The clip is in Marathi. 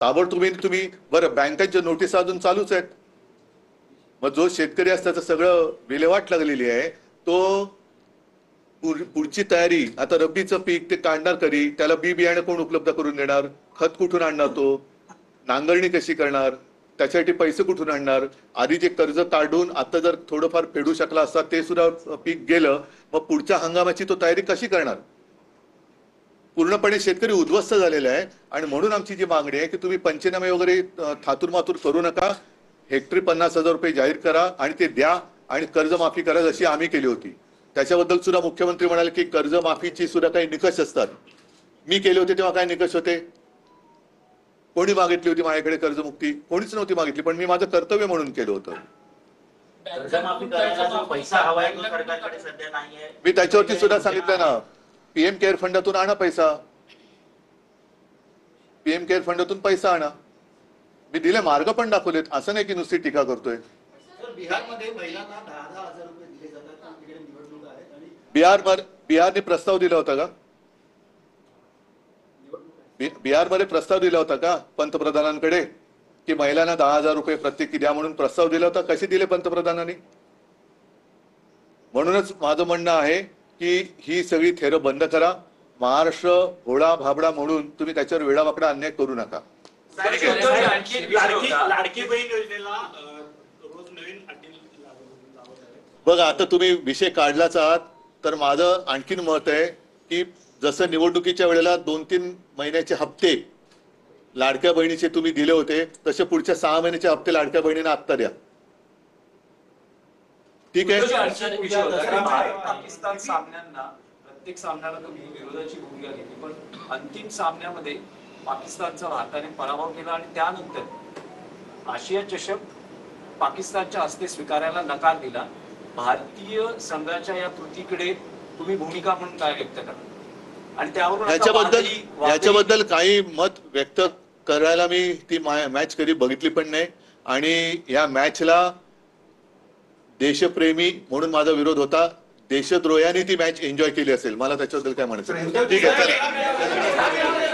ताबडतोब तुम्ही बरं बँकांच्या नोटीस अजून चालूच आहेत. मग जो शेतकरी असत्याचं सगळं विल्हेवाट लागलेली आहे तो पुढची तयारी. आता रब्बीचं पीक ते काढणार कधी, त्याला बी बियाणं कोण उपलब्ध करून देणार, खत कुठून आणणार, तो नांगरणी कशी करणार, त्याच्यासाठी पैसे कुठून आणणार. आधी जे कर्ज काढून आता जर थोडंफार फेडू शकला असता ते सुद्धा पीक गेलं, मग पुढच्या हंगामाची तो तयारी कशी करणार. पूर्णपणे शेतकरी उद्ध्वस्त झालेला आहे. आणि म्हणून आमची जी मागणी आहे की तुम्ही पंचनामे वगैरे थातूरमातूर करू नका, हेक्टरी 50,000 रुपये जाहीर करा आणि ते द्या आणि कर्जमाफी करा जशी आम्ही केली होती. त्याच्याबद्दल सुद्धा मुख्यमंत्री म्हणाले की कर्जमाफीची सुद्धा काही निकष असतात. मी केले होते तेव्हा काय निकष होते, कोणी मागितली होती माझ्याकडे कर्जमुक्ती, कोणीच नव्हती मागितली, पण मी माझं कर्तव्य म्हणून केलं होतं. मी त्याच्यावरती सुद्धा सांगितलं ना, पीएम केअर फंडातून आणा पैसा, पीएम केअर फंडातून पैसा आणा. मी दिले, मार्ग पण दाखवलेत, असं नाही की नुसती टीका करतोय. बिहारने प्रस्ताव दिला होता का, बिहारमध्ये प्रस्ताव दिला होता का पंतप्रधानांकडे की महिलांना 10,000 रुपये प्रत्येकी द्या म्हणून प्रस्ताव दिला होता, कसे दिले पंतप्रधानांनी. म्हणूनच माझं म्हणणं आहे की ही सगळी थेरं बंद करा. महाराष्ट्र भोळा भाबडा म्हणून तुम्ही त्याच्यावर वेडावाकडा अन्याय करू नका. लाडकी बहीण योजनेला रोज नवीन बघा, आता तुम्ही विषय काढलाच आहात तर माझं आणखीन मत आहे की जसं निवडणुकीच्या वेळेला 2-3 महिन्याचे हप्ते लाडक्या बहिणीचे तुम्ही दिले होते, तसे पुढच्या 6 महिन्याचे हप्ते लाडक्या बहिणींना आत्ता द्या. ठीक आहे. पाकिस्तान सामन्यांना प्रत्येक सामन्याला तुम्ही विरोधाची भूमिका घेतली, पण अंतिम सामन्यामध्ये पाकिस्तानचा भारताने पराभव केला आणि त्यानंतर आशिया चषक पाकिस्तानच्या हस्ते स्वीकारायला नकार दिला. भारतीय संघाच्या या कृतीकडे तुम्ही भूमिका म्हणून काय व्यक्त करा आणि त्यावरून याच्याबद्दल काही मत व्यक्त करायला मी ती मॅच कधी बघितली पण नाही आणि या मॅचला देशप्रेमी म्हणून माझा विरोध होता. देशद्रोह्यांनी ती मॅच एन्जॉय केली असेल, मला त्याच्याबद्दल काय म्हणायचं. ठीक आहे.